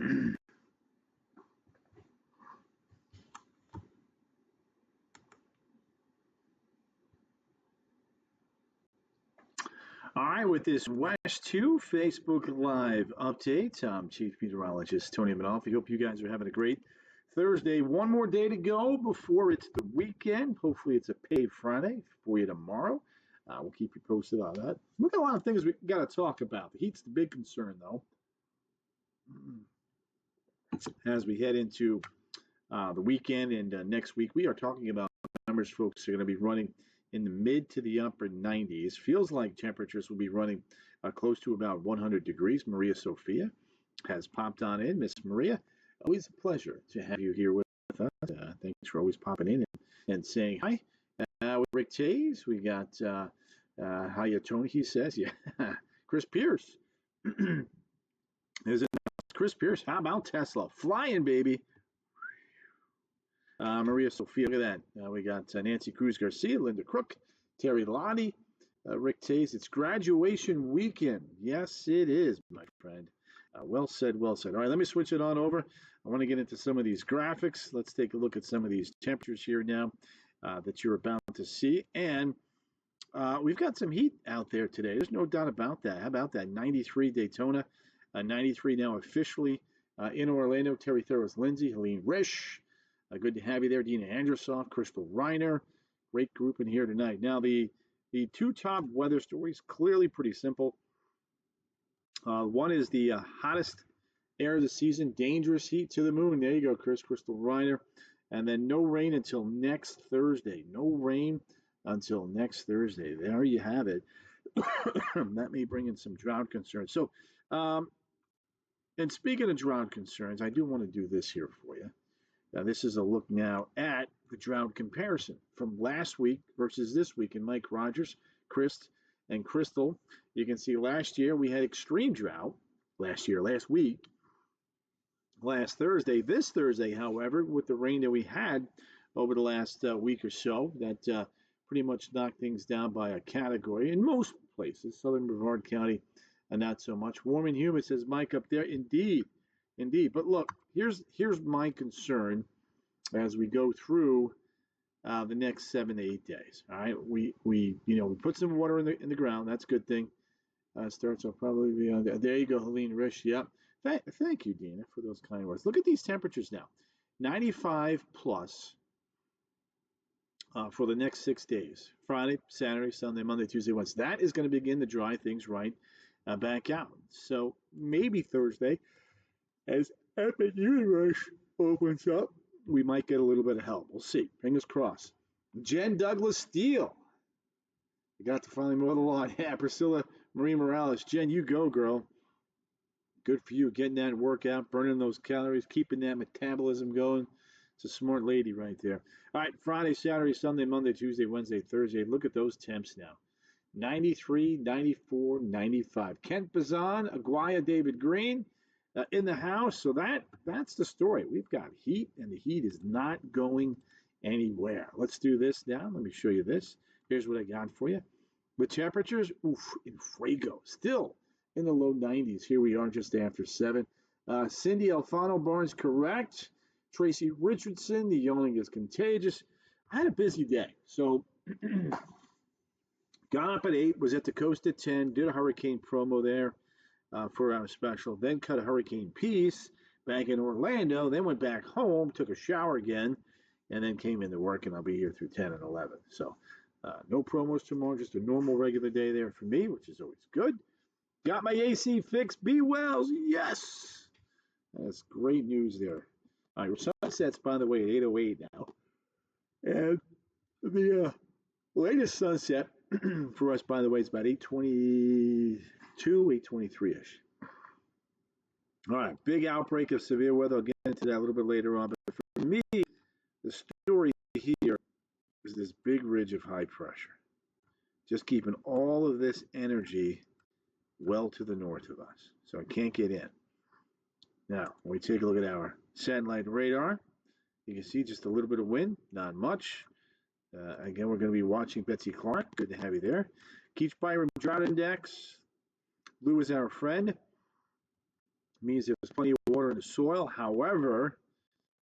All right, with this West 2 Facebook Live update, I'm Chief Meteorologist Tony Manolfi. Hope you guys are having a great Thursday. One more day to go before it's the weekend. Hopefully, it's a paid Friday for you tomorrow. We'll keep you posted on that. We've got a lot of things we got to talk about. The heat's the big concern, though, as we head into the weekend and next week. We are talking about numbers, folks, are going to be running in the mid to the upper 90s. Feels like temperatures will be running close to about 100 degrees. Maria Sophia has popped on in. Miss Maria, always a pleasure to have you here with us. Thanks for always popping in and saying hi. With Rick Tays, we got hiya Tony, he says. Yeah, Chris Pierce. Is it Chris Pierce? How about Tesla? Flying, baby. Maria Sophia, look at that. We got Nancy Cruz Garcia, Linda Crook, Terry Lottie, Rick Tays. It's graduation weekend. Yes, it is, my friend. Well said, well said. All right, let me switch it on over. I want to get into some of these graphics. Let's take a look at some of these temperatures here now that you're about to see. And we've got some heat out there today. There's no doubt about that. How about that? 93 Daytona, 93 now officially in Orlando. Terry Thoros, Lindsay, Helene Risch. Good to have you there, Dina Andrusoff, Crystal Reiner. Great group in here tonight. Now, the two top weather stories, clearly pretty simple. One is the hottest air of the season, dangerous heat to the moon. There you go, Crystal Reiner. And then no rain until next Thursday. No rain until next Thursday. There you have it. That may bring in some drought concerns. So, and speaking of drought concerns, I do want to do this here for you. This is a look now at the drought comparison from last week versus this week. And Mike Rogers, Chris, and Crystal, you can see last year we had extreme drought. Last week, last Thursday. This Thursday, however, with the rain that we had over the last week or so, that pretty much knocked things down by a category in most places. Southern Brevard County, not so much. Warm and humid, says Mike up there. Indeed. But look, here's my concern as we go through the next 7 to 8 days. All right, we put some water in the ground. That's a good thing. Starts will probably be on there. There you go, Helene Risch. Yep. Thank you, Dina, for those kind words. Look at these temperatures now. 95 plus for the next 6 days. Friday, Saturday, Sunday, Monday, Tuesday, Wednesday. That is going to begin to dry things right back out. So maybe Thursday, as Epic Universe opens up, we might get a little bit of help. We'll see. Fingers crossed. Jen Douglas Steele. You got to finally mow the lawn. Yeah, Priscilla Marie Morales. Jen, you go, girl. Good for you. Getting that workout, burning those calories, keeping that metabolism going. It's a smart lady right there. All right, Friday, Saturday, Sunday, Monday, Tuesday, Wednesday, Thursday. Look at those temps now. 93, 94, 95. Kent Bazan, Aguaya, David Green. In the house. So that's the story. We've got heat, and the heat is not going anywhere. Let's do this now. Let me show you this. Here's what I got for you. The temperatures, in Fuego, still in the low 90s. Here we are just after 7. Cindy Alfano Barnes, correct. Tracy Richardson, the yawning is contagious. I had a busy day. So got up at 8, was at the coast at 10, did a hurricane promo there. For our special, then cut a hurricane piece back in Orlando, then went back home, took a shower again, and then came into work, and I'll be here through 10 and 11. So no promos tomorrow, just a normal regular day there for me, which is always good. Got my AC fixed, B Wells, yes! That's great news there. All right, sunsets, by the way, at 8:08 now. And the latest sunset for us, by the way, is about 8:22, 8:23-ish. All right, big outbreak of severe weather. I'll get into that a little bit later on. But for me, the story here is this big ridge of high pressure. Just keeping all of this energy well to the north of us. So it can't get in. Now, when we take a look at our satellite radar, you can see just a little bit of wind, not much. Again, we're going to be watching Betsy Clark. Good to have you there. Keach Byram Drought Index. Blue is our friend. means there's plenty of water in the soil. However,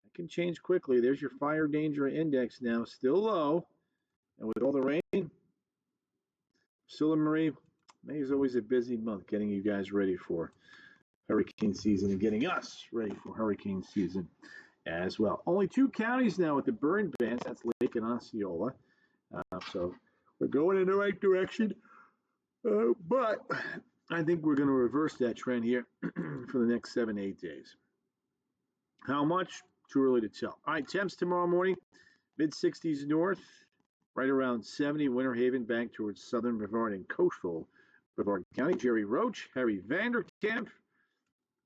that can change quickly. There's your fire danger index now, still low. And with all the rain, Scylla Marie, May is always a busy month getting you guys ready for hurricane season and getting us ready for hurricane season as well. Only 2 counties now with the burn bans. That's Lake and Osceola. So we're going in the right direction. But I think we're going to reverse that trend here for the next 7 to 8 days. How much? Too early to tell. All right, temps tomorrow morning, mid-60s north, right around 70, Winter Haven, back towards southern Brevard and coastal Brevard County. Jerry Roach, Harry Vanderkamp,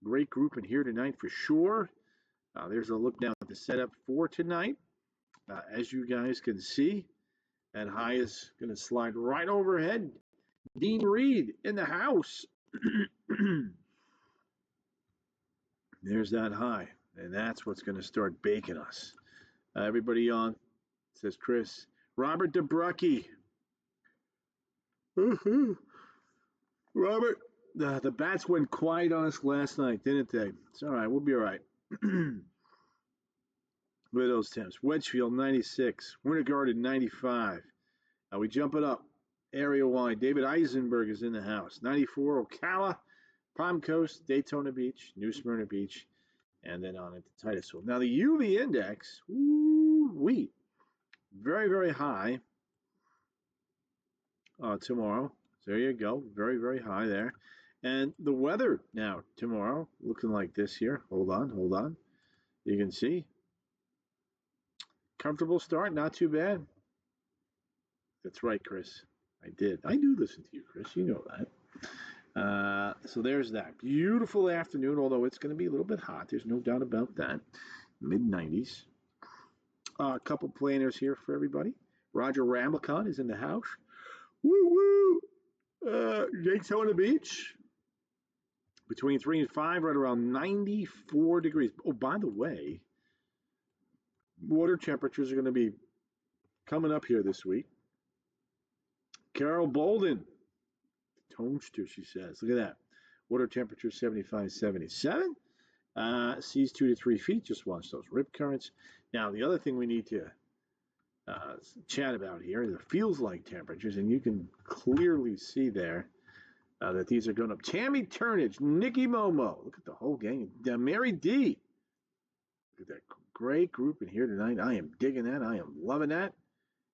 great group in here tonight for sure. There's a look now at the setup for tonight. As you guys can see, that high is going to slide right overhead. Dean Reed in the house. There's that high, and that's what's going to start baking us. Everybody on, says Chris. Robert DeBrucke. Robert, the bats went quiet on us last night, didn't they? It's all right. We'll be all right. Look at those temps. Wedgefield, 96. Winter Garden, 95. We jump it up area-wide. David Eisenberg is in the house. 94, Ocala, Palm Coast, Daytona Beach, New Smyrna Beach, and then on into Titusville. Now, the UV index, very, very high tomorrow. So there you go. Very, very high there. And the weather now tomorrow looking like this here. Hold on. You can see. Comfortable start, not too bad. That's right, Chris. I did. I do listen to you, Chris. You know that. So there's that. Beautiful afternoon, although it's going to be a little bit hot. There's no doubt about that. Mid-90s. A couple planners here for everybody. Roger Ramblecon is in the house. Woo-woo! Daytona Beach. Between 3 and 5, right around 94 degrees. Oh, by the way, water temperatures are going to be coming up here this week. Carol Bolden, Tonester, she says. Look at that. Water temperature 75, 77. Seas 2 to 3 feet. Just watch those rip currents. Now, the other thing we need to chat about here is the feels like temperatures, and you can clearly see there that these are going up. Tammy Turnage, Nikki Momo. Look at the whole gang. Mary D. Look at that great group in here tonight. I am digging that. I am loving that.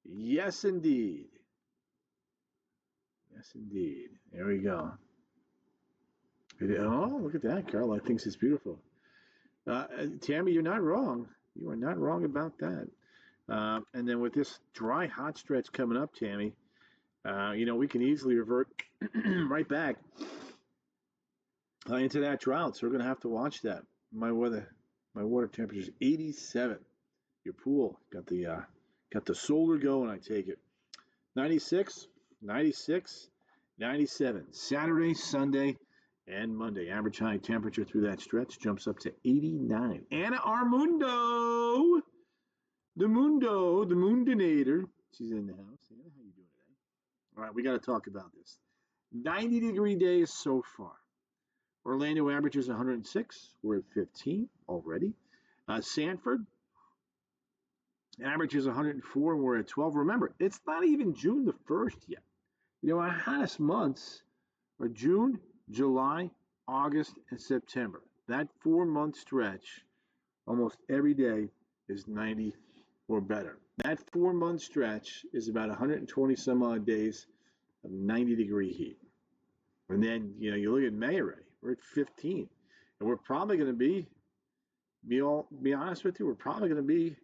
Yes, indeed. Yes, indeed. There we go. Oh, look at that. Caroline thinks it's beautiful. Tammy, you're not wrong. You are not wrong about that. And then with this dry, hot stretch coming up, Tammy, we can easily revert right back into that drought. So we're going to have to watch that. My water temperature is 87. Your pool got the solar going. I take it. 96, 96, 97. Saturday, Sunday, and Monday. Average high temperature through that stretch jumps up to 89. Anna Armundo, the Mundinator. She's in the house. Anna, how you doing today? All right, we got to talk about this. 90-degree days so far. Orlando averages 106. We're at 15 already. Sanford averages 104, and we're at 12. Remember, it's not even June the 1st yet. Our hottest months are June, July, August, and September. That 4-month stretch, almost every day is 90 or better. That 4-month stretch is about 120 some odd days of 90-degree heat. And then, you look at May already. We're at 15. And we're probably going to be honest with you, we're probably going to be,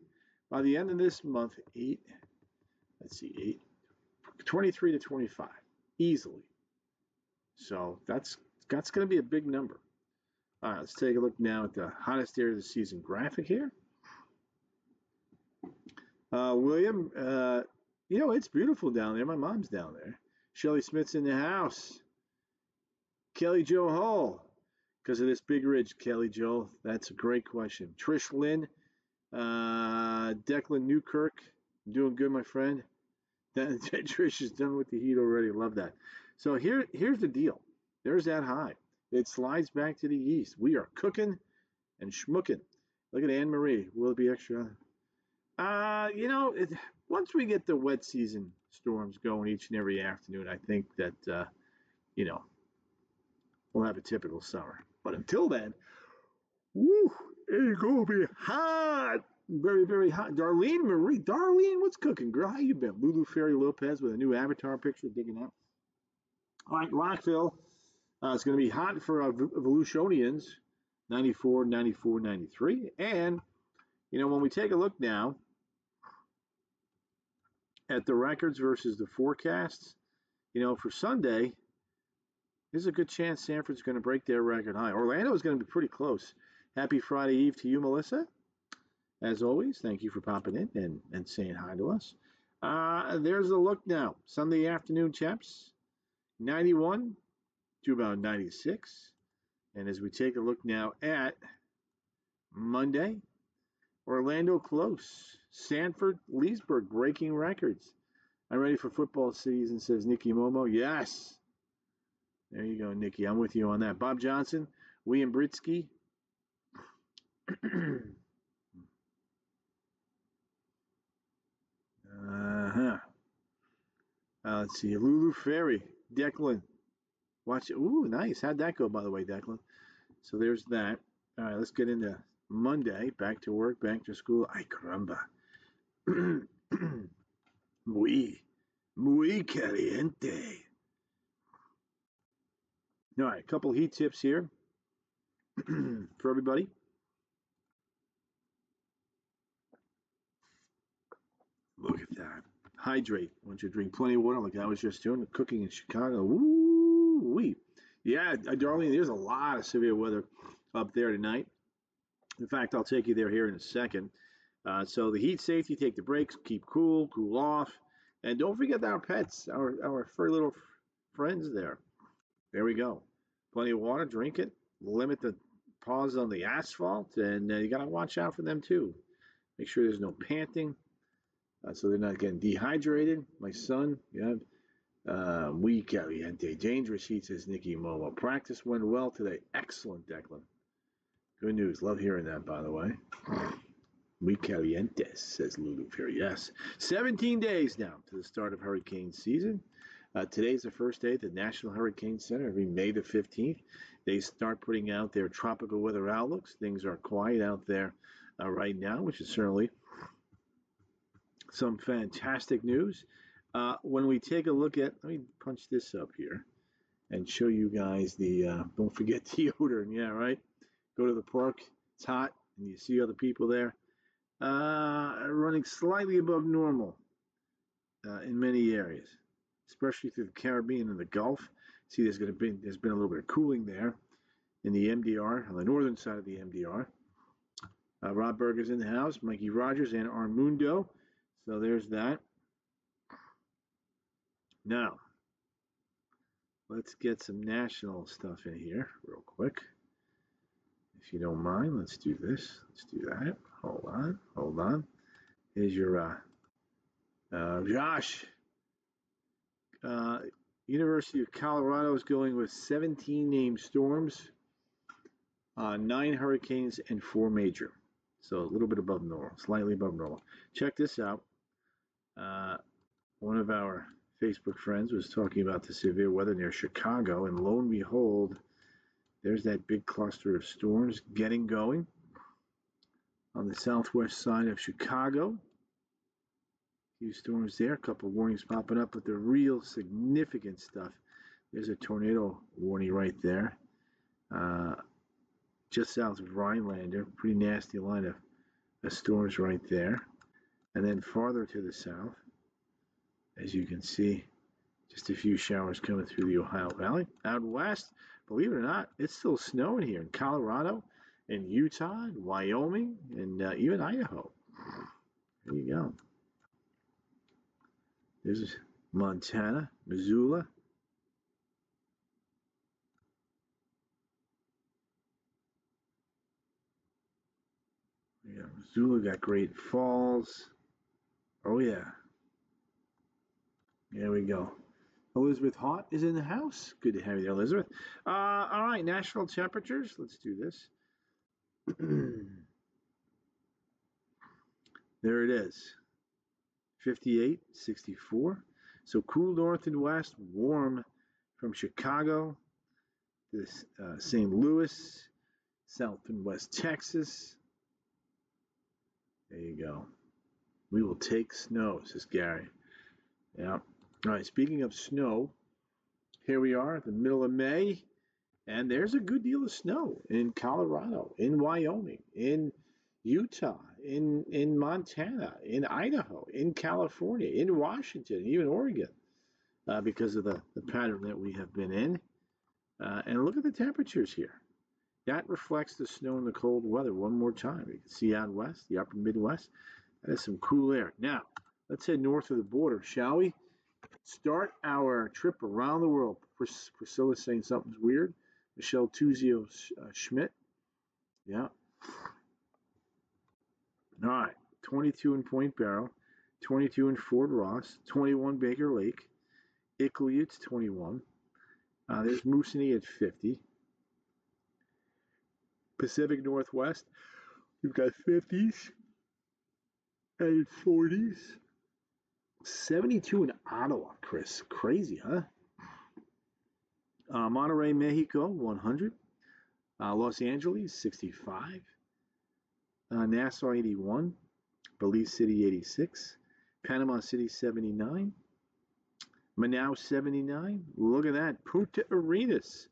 by the end of this month, 23 to 25, easily. So that's going to be a big number. All right, let's take a look now at the hottest area of the season graphic here. William, it's beautiful down there. My mom's down there. Shelly Smith's in the house. Kelly Jo Hall, because of this big ridge, Kelly Jo. That's a great question. Trish Lynn, Declan Newkirk, doing good, my friend. Trish is done with the heat already. Love that. So here's the deal. There's that high. It slides back to the east. We are cooking and schmooking. Look at Anne Marie. Will it be extra? You know, once we get the wet season storms going each and every afternoon, I think that you know we'll have a typical summer. But until then, woo, it's gonna be hot, very very hot. Darlene Marie, Darlene, what's cooking, girl? How you been? Lulu Ferry Lopez with a new avatar picture, digging out. All right, Rockville. It's going to be hot for Evolutionians, 94, 94, 93. And, you know, when we take a look now at the records versus the forecasts, you know, for Sunday, there's a good chance Sanford's going to break their record high. Orlando is going to be pretty close. Happy Friday Eve to you, Melissa. As always, thank you for popping in and saying hi to us. There's a look now. Sunday afternoon, chaps. 91 to about 96. And as we take a look now at Monday, Orlando close. Sanford, Leesburg breaking records. I'm ready for football season, says Nicky Momo. Yes. There you go, Nicky. I'm with you on that. Bob Johnson, William Britsky. Uh-huh. Let's see. Lulu Ferry, Declan. Watch it. Ooh, nice. How'd that go, by the way, Declan? So there's that. All right, let's get into Monday. Back to work, back to school. Ay, caramba. Muy caliente. All right, a couple heat tips here for everybody. Look at that. Hydrate. I want you to drink plenty of water like I was just doing. Cooking in Chicago. Woo-wee. Yeah, Darlene, there's a lot of severe weather up there tonight. In fact, I'll take you there here in a second. So the heat safety, take the breaks, keep cool, cool off. And don't forget our pets, our furry little friends there. There we go. Plenty of water, drink it. Limit the paws on the asphalt, and you got to watch out for them too. Make sure there's no panting, so they're not getting dehydrated. My son, yeah, muy caliente, dangerous heat, says Nicky Momo. Practice went well today. Excellent, Declan. Good news. Love hearing that, by the way. Muy calientes, says Lulu Ferry. Yes. 17 days now to the start of hurricane season. Today's the first day at the National Hurricane Center. Every May the 15th, they start putting out their tropical weather outlooks. Things are quiet out there right now, which is certainly some fantastic news. When we take a look at, let me punch this up here and show you guys the, don't forget deodorant. Yeah, right? Go to the park, it's hot, and you see other people there. Running slightly above normal in many areas, especially through the Caribbean and the Gulf. See, there's been a little bit of cooling there in the MDR, on the northern side of the MDR. Rob Berger's in the house, Mikey Rogers, and Armundo. So there's that. Now, let's get some national stuff in here real quick. If you don't mind, let's do this. Let's do that. Hold on. Here's your Josh. University of Colorado is going with 17 named storms, 9 hurricanes, and 4 major. So a little bit above normal, slightly above normal. Check this out. One of our Facebook friends was talking about the severe weather near Chicago, and lo and behold, there's that big cluster of storms getting going on the southwest side of Chicago. A few storms there, a couple of warnings popping up, but the real significant stuff, there's a tornado warning right there. Just south of Rhinelander, pretty nasty line of storms right there. And then farther to the south, as you can see, just a few showers coming through the Ohio Valley. Out west, believe it or not, it's still snowing here in Colorado, in Utah, and Wyoming, and even Idaho. There you go. There's Montana, Missoula. Yeah, Missoula got Great Falls. Oh yeah. There we go. Elizabeth Hott is in the house. Good to have you there, Elizabeth. All right, national temperatures. Let's do this. There it is. 58, 64. So cool north and west, warm from Chicago to St. Louis, south and west Texas. There you go. We will take snow, says Gary. Yeah. All right. Speaking of snow, here we are at the middle of May, and there's a good deal of snow in Colorado, in Wyoming, in Utah, in Montana, in Idaho, in California, in Washington, even Oregon, because of the pattern that we have been in. And look at the temperatures here. That reflects the snow and the cold weather one more time. You can see out west, the upper Midwest, that is some cool air. Now, let's head north of the border, shall we? Start our trip around the world. Priscilla's saying something's weird. Michelle Tuzio Schmidt. Yeah. All right. 22 in Point Barrow, 22 in Fort Ross, 21 Baker Lake, Iqaluit's 21. There's Moosonee at 50. Pacific Northwest, we've got 50s and 40s. 72 in Ottawa, Chris. Crazy, huh? Monterrey, Mexico, 100. Los Angeles, 65. Nassau, 81. Belize City, 86. Panama City, 79. Manaus, 79. Look at that. Punta Arenas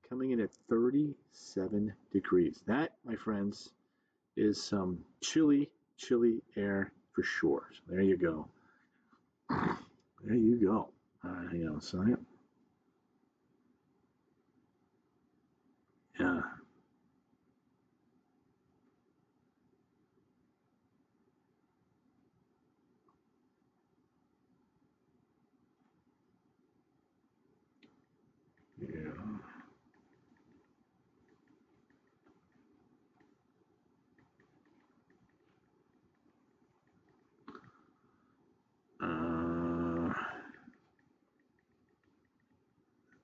coming in at 37 degrees. That, my friends, is some chilly, chilly air for sure. So there you go. There you go. Hang on a second. Yeah. Yeah.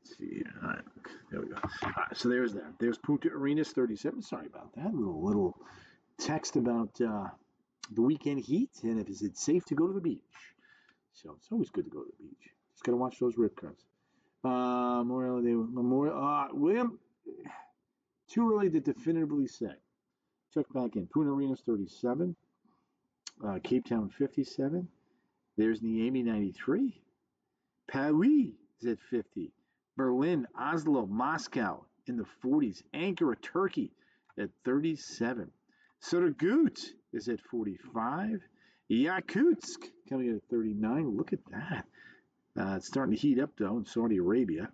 Let's see here. All right. There we go. All right, so there's that. There's Punta Arenas 37. Sorry about that. Little text about the weekend heat and if is it safe to go to the beach. So it's always good to go to the beach. Just got to watch those rip curls. Memorial Day, William, too early to definitively say. Check back in. Punta Arenas 37. Cape Town 57. There's Niamey 93. Paris is at 50. Berlin, Oslo, Moscow in the 40s. Ankara, Turkey at 37. Surgut is at 45. Yakutsk coming in at 39. Look at that. It's starting to heat up, though, in Saudi Arabia.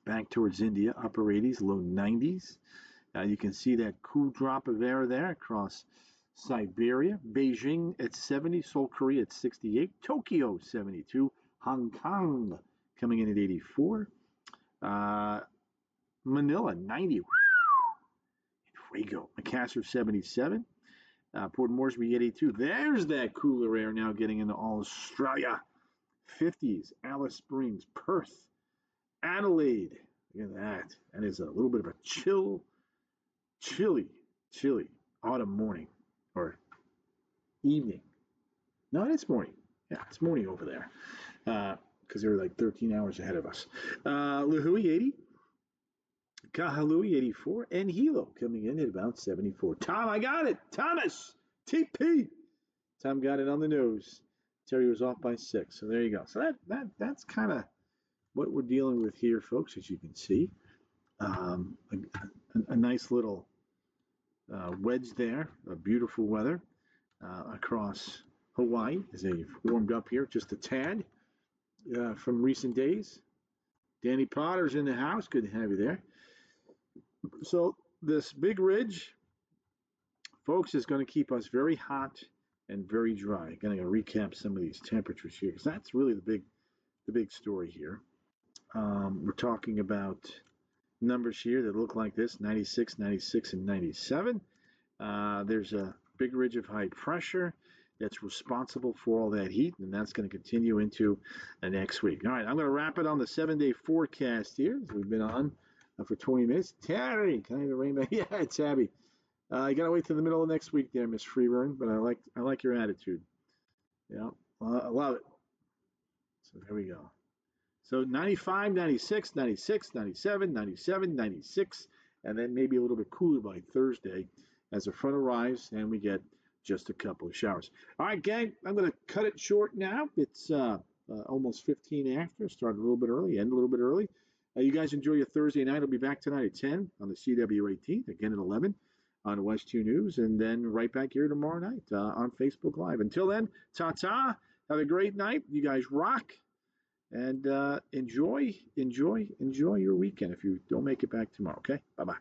Back towards India, upper 80s, low 90s. You can see that cool drop of air there across Siberia. Beijing at 70, Seoul, Korea at 68, Tokyo 72, Hong Kong coming in at 84, Manila 90, Fuego, Makassar 77, Port Moresby 82. There's that cooler air now getting into Australia. 50s, Alice Springs, Perth, Adelaide. Look at that. That is a little bit of a chilly autumn morning or evening. No, it's morning. Yeah, it's morning over there because they're like 13 hours ahead of us. Lihue 80, Kahului 84, and Hilo coming in at about 74. Tom, I got it. Thomas, TP. Tom got it on the nose. Terry was off by 6. So there you go. So that's kind of what we're dealing with here, folks, as you can see. A nice little wedge there, beautiful weather across Hawaii as they've warmed up here just a tad from recent days. Danny Potter's in the house. Good to have you there. So this big ridge, folks, is going to keep us very hot and very dry. I'm going to recap some of these temperatures here because that's really the big story here. We're talking about numbers here that look like this: 96, 96, and 97. There's a big ridge of high pressure that's responsible for all that heat, and that's going to continue into the next week. All right, I'm going to wrap it on the 7-day forecast here. We've been on for 20 minutes. Terry, can I have the rain back? Yeah, it's Abby. You got to wait till the middle of next week there, Miss Freeburn, but I like your attitude. Yeah, I love it. So there we go. So 95, 96, 96, 97, 97, 96, and then maybe a little bit cooler by Thursday as the front arrives and we get just a couple of showers. All right, gang, I'm going to cut it short now. It's almost 15 after. Started a little bit early, end a little bit early. You guys enjoy your Thursday night. I'll be back tonight at 10 on the CW18, again at 11 on West 2 News, and then right back here tomorrow night on Facebook Live. Until then, ta-ta. Have a great night. You guys rock. And enjoy your weekend if you don't make it back tomorrow. Okay? Bye-bye.